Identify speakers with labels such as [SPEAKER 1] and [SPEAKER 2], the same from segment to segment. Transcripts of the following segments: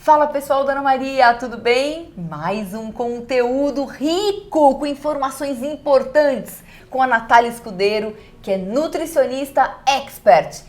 [SPEAKER 1] Fala pessoal, Dona Maria, tudo bem? Mais um conteúdo rico com informações importantes com a Natália Escudeiro, que é nutricionista expert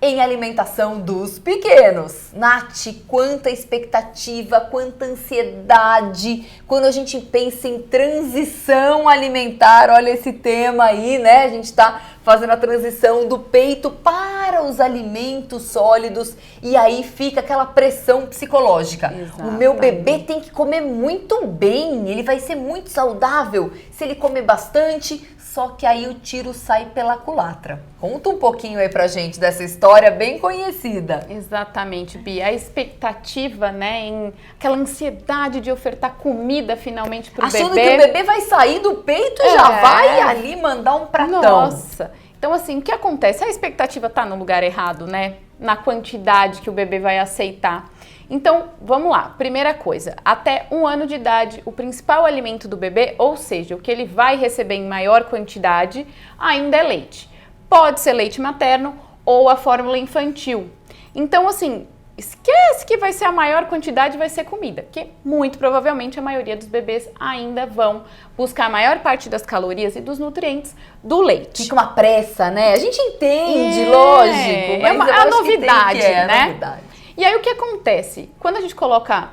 [SPEAKER 1] em alimentação dos pequenos. Nath, quanta expectativa, quanta ansiedade quando a gente pensa em transição alimentar. Olha esse tema aí, né? A gente tá fazendo a transição do peito para os alimentos sólidos e aí fica aquela pressão psicológica. Exatamente. O meu bebê tem que comer muito bem, ele vai ser muito saudável se ele comer bastante, só que aí o tiro sai pela culatra. Conta um pouquinho aí pra gente dessa história bem conhecida.
[SPEAKER 2] Exatamente, Bia. A expectativa, né, em aquela ansiedade de ofertar comida finalmente pro bebê.
[SPEAKER 1] Achando que o bebê vai sair do peito e já vai ali mandar um pratão.
[SPEAKER 2] Nossa! Então, assim, o que acontece? A expectativa tá no lugar errado, né? Na quantidade que o bebê vai aceitar. Então, vamos lá. Primeira coisa, até 1 ano de idade, o principal alimento do bebê, ou seja, o que ele vai receber em maior quantidade, ainda é leite. Pode ser leite materno ou a fórmula infantil. Então, assim, esquece que vai ser a maior quantidade, vai ser comida, que muito provavelmente a maioria dos bebês ainda vão buscar a maior parte das calorias e dos nutrientes do leite.
[SPEAKER 1] Fica uma pressa, né? A gente entende, lógico, mas
[SPEAKER 2] é a novidade, né?
[SPEAKER 1] Novidade.
[SPEAKER 2] E aí o que acontece? Quando a gente coloca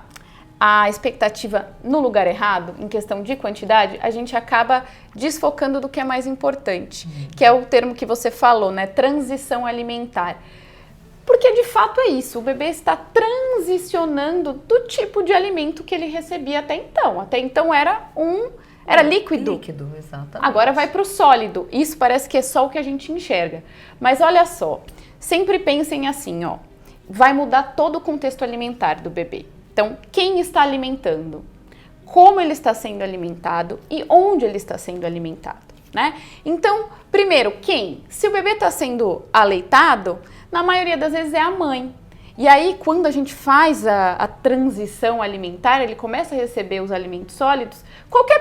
[SPEAKER 2] a expectativa no lugar errado, em questão de quantidade, a gente acaba desfocando do que é mais importante, que é o termo que você falou, né? Transição alimentar. Porque de fato é isso, o bebê está transicionando do tipo de alimento que ele recebia até então. Até então era líquido.
[SPEAKER 1] Líquido, exatamente.
[SPEAKER 2] Agora vai para o sólido. Isso parece que é só o que a gente enxerga. Mas olha só, sempre pensem assim, ó. Vai mudar todo o contexto alimentar do bebê. Então, quem está alimentando, como ele está sendo alimentado e onde ele está sendo alimentado, né? Então, primeiro, quem? Se o bebê está sendo aleitado, na maioria das vezes é a mãe. E aí, quando a gente faz a transição alimentar, ele começa a receber os alimentos sólidos, qualquer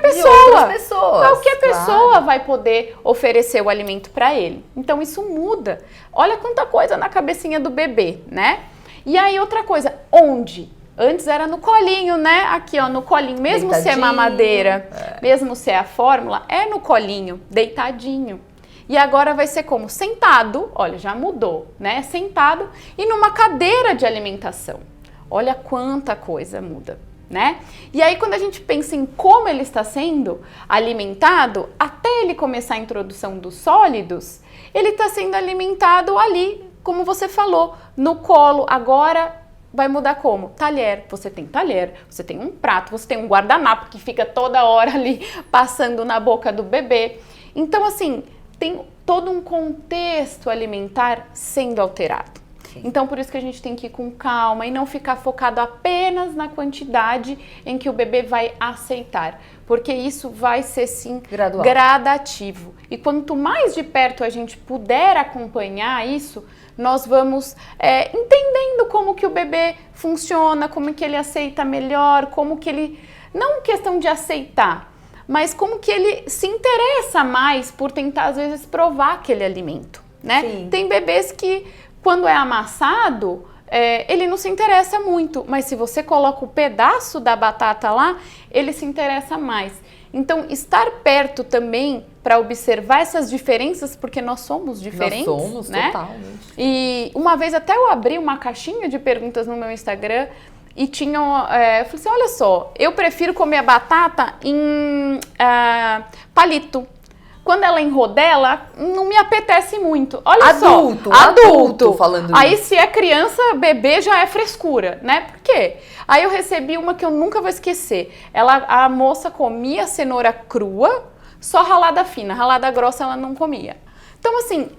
[SPEAKER 2] pessoa vai poder oferecer o alimento para ele. Então, isso muda. Olha quanta coisa na cabecinha do bebê, né? E aí, outra coisa, onde? Antes era no colinho, né? Aqui, ó, no colinho. Mesmo se é mamadeira, mesmo se é a fórmula, é no colinho, deitadinho. E agora vai ser como? Sentado, olha, já mudou, né? Sentado e numa cadeira de alimentação. Olha quanta coisa muda, né? E aí quando a gente pensa em como ele está sendo alimentado, até ele começar a introdução dos sólidos, ele está sendo alimentado ali, como você falou, no colo. Agora vai mudar como? Talher. Você tem um prato, você tem um guardanapo que fica toda hora ali passando na boca do bebê. Então assim, tem todo um contexto alimentar sendo alterado. Sim. Então, por isso que a gente tem que ir com calma e não ficar focado apenas na quantidade em que o bebê vai aceitar, porque isso vai ser, sim, gradativo. E quanto mais de perto a gente puder acompanhar isso, nós vamos entendendo como que o bebê funciona, como que ele aceita melhor, como que ele... Não questão de aceitar, mas como que ele se interessa mais por tentar, às vezes, provar aquele alimento, né? Sim. Tem bebês que, quando é amassado, ele não se interessa muito, mas se você coloca o pedaço da batata lá, ele se interessa mais. Então, estar perto também para observar essas diferenças, porque nós somos diferentes,
[SPEAKER 1] nós somos,
[SPEAKER 2] né?
[SPEAKER 1] Totalmente.
[SPEAKER 2] E uma vez até eu abri uma caixinha de perguntas no meu Instagram, e tinha, eu falei assim, olha só, eu prefiro comer a batata em palito. Quando ela enrodela, não me apetece muito. Olha só, adulto
[SPEAKER 1] falando
[SPEAKER 2] aí
[SPEAKER 1] isso.
[SPEAKER 2] Se é criança, bebê já é frescura, né? Por quê? Aí eu recebi uma que eu nunca vou esquecer. A moça comia cenoura crua, só ralada fina, ralada grossa ela não comia. Então, assim,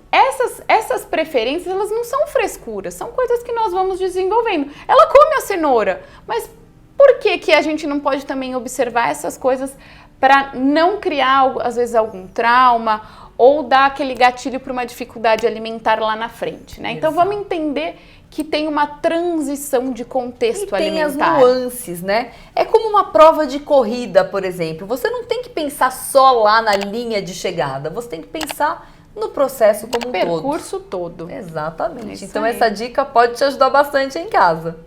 [SPEAKER 2] essas preferências, elas não são frescuras, são coisas que nós vamos desenvolvendo. Ela come a cenoura, mas por que a gente não pode também observar essas coisas para não criar, às vezes, algum trauma ou dar aquele gatilho para uma dificuldade alimentar lá na frente, né? Então, vamos entender que tem uma transição de contexto alimentar.
[SPEAKER 1] Tem as nuances, né? É como uma prova de corrida, por exemplo. Você não tem que pensar só lá na linha de chegada, você tem que pensar no processo como um todo.
[SPEAKER 2] Percurso todo.
[SPEAKER 1] Exatamente.
[SPEAKER 2] Isso
[SPEAKER 1] então
[SPEAKER 2] aí.
[SPEAKER 1] Essa dica pode te ajudar bastante em casa.